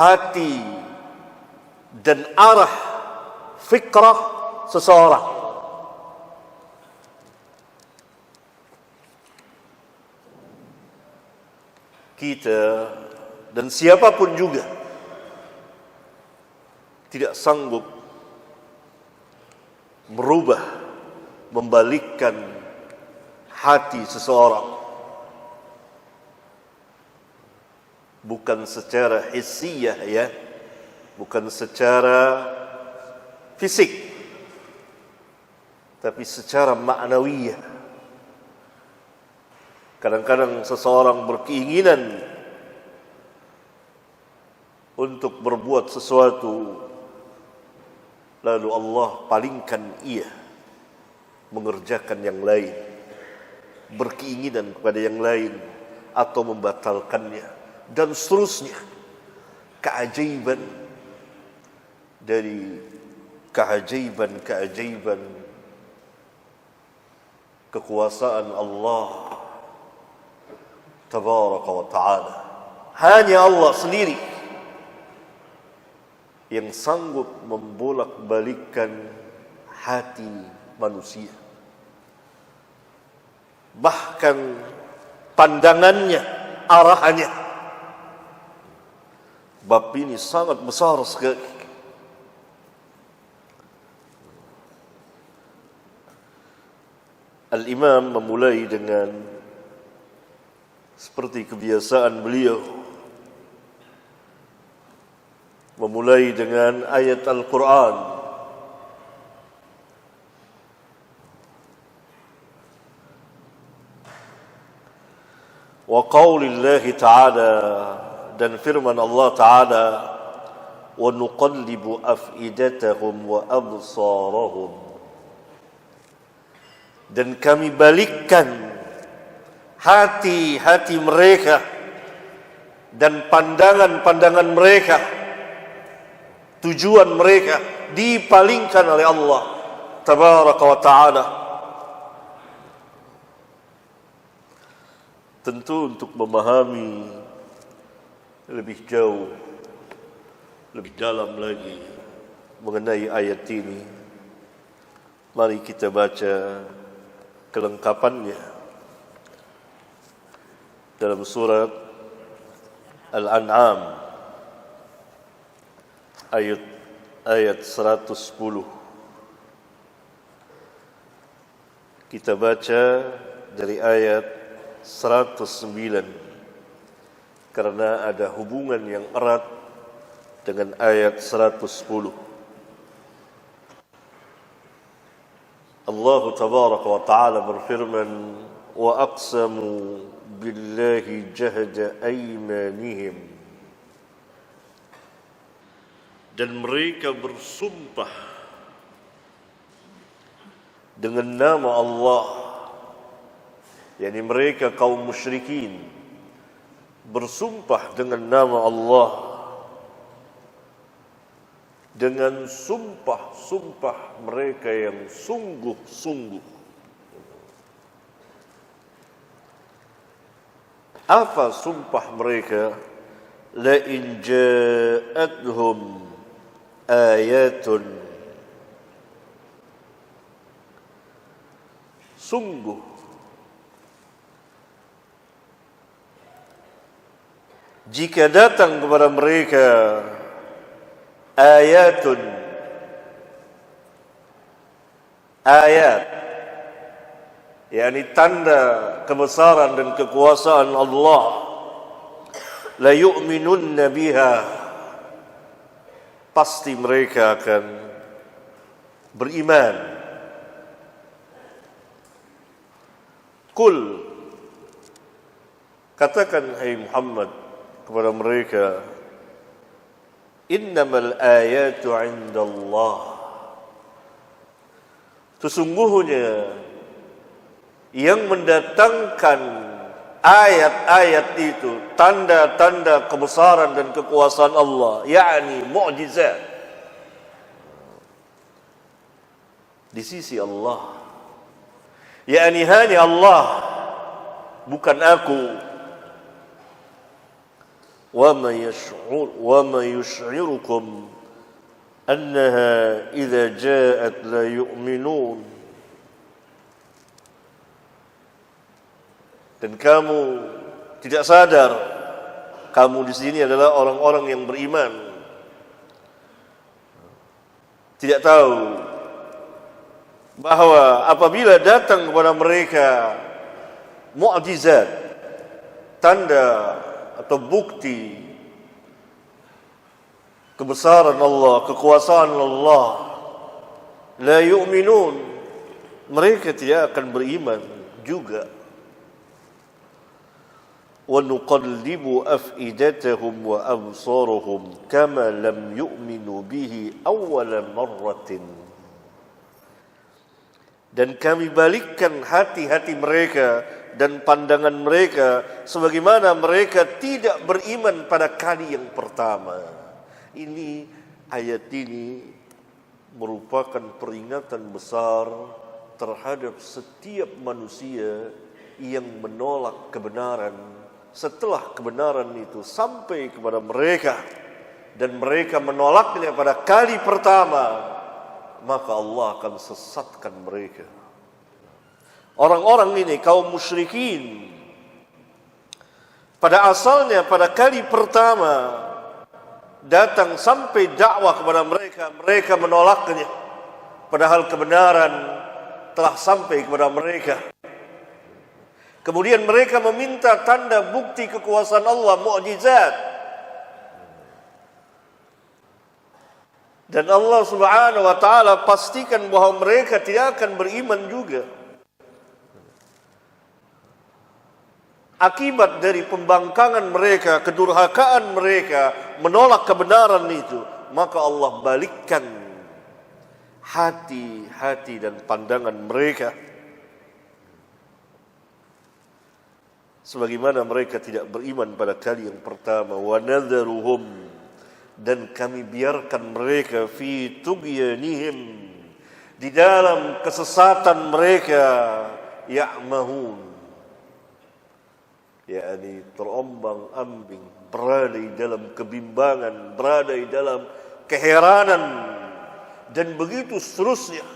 hati dan arah fikrah seseorang. Kita dan siapapun juga tidak sanggup merubah, membalikkan hati seseorang. Bukan secara hissiyah, ya, bukan secara fisik, tapi secara ma'nawiyah. Kadang-kadang seseorang berkeinginan untuk berbuat sesuatu, lalu Allah palingkan ia mengerjakan yang lain, berkeinginan kepada yang lain, atau membatalkannya, dan seterusnya. Keajaiban dari keajaiban kekuasaan Allah Tabaraka wa Ta'ala. Hanya Allah sendiri yang sanggup membolak-balikkan hati manusia, bahkan pandangannya, arahannya. Bab ini sangat besar sekali. Al-Imam memulai dengan seperti kebiasaan beliau, memulai dengan ayat Al-Quran. Wa qaulillahi ta'ala, dan firman Allah Ta'ala, wa nuqallibu afidatahum wa absarahum, dan kami balikkan hati-hati mereka dan pandangan-pandangan mereka, tujuan mereka dipalingkan oleh Allah Tabaraka wa Ta'ala. Tentu untuk memahami lebih jauh, lebih dalam lagi mengenai ayat ini, mari kita baca kelengkapannya dalam surat Al-An'am ayat 110. Kita baca dari ayat 109 karena ada hubungan yang erat dengan ayat 110. Allah Tabaraka wa Ta'ala berfirman, wa aqsamu billahi jahda aymanihim, dan mereka bersumpah dengan nama Allah, yakni mereka kaum musyrikin bersumpah dengan nama Allah dengan sumpah-sumpah mereka yang sungguh-sungguh. Apa sumpah mereka? La in ja'atuhum ayatun, sungguh jika datang kepada mereka ayatun, ayat, yakni tanda kebesaran dan kekuasaan Allah, la yu'minunna biha, pasti mereka akan beriman. Qul, katakan hai Muhammad kepada mereka, innamal ayatu 'indallah, sesungguhnya yang mendatangkan ayat-ayat itu, tanda-tanda kebesaran dan kekuasaan Allah, yakni mukjizat, di sisi Allah, yakni hanya Allah, bukan aku. wa ma yush'irukum annaha idza ja'at la yu'minun. Dan kamu tidak sadar, kamu di sini adalah orang-orang yang beriman. Tidak tahu bahwa apabila datang kepada mereka mukjizat, tanda atau bukti kebesaran Allah, kekuasaan Allah, la yu'minun, mereka tidak akan beriman juga. Wa nuqallibu af'idatahum wa absarahum kama lam yu'minu bihi awwala marratin. Dan kami balikkan hati-hati mereka dan pandangan mereka sebagaimana mereka tidak beriman pada kali yang pertama. Ini, ayat ini merupakan peringatan besar terhadap setiap manusia yang menolak kebenaran setelah kebenaran itu sampai kepada mereka dan mereka menolaknya pada kali pertama, maka Allah akan sesatkan mereka. Orang-orang ini, kaum musyrikin, pada asalnya pada kali pertama datang sampai dakwah kepada mereka, mereka menolaknya, padahal kebenaran telah sampai kepada mereka. Kemudian mereka meminta tanda bukti kekuasaan Allah, mukjizat. Dan Allah Subhanahu wa taala pastikan bahwa mereka tidak akan beriman juga. Akibat dari pembangkangan mereka, kedurhakaan mereka, menolak kebenaran itu, maka Allah balikkan hati-hati dan pandangan mereka. Sebagaimana mereka tidak beriman pada kali yang pertama. Wa nadharuhum, dan kami biarkan mereka fi tughyanihim, di dalam kesesatan mereka, ya'mahun, yakni terombang-ambing, berada di dalam kebimbangan, berada di dalam keheranan, dan begitu seterusnya.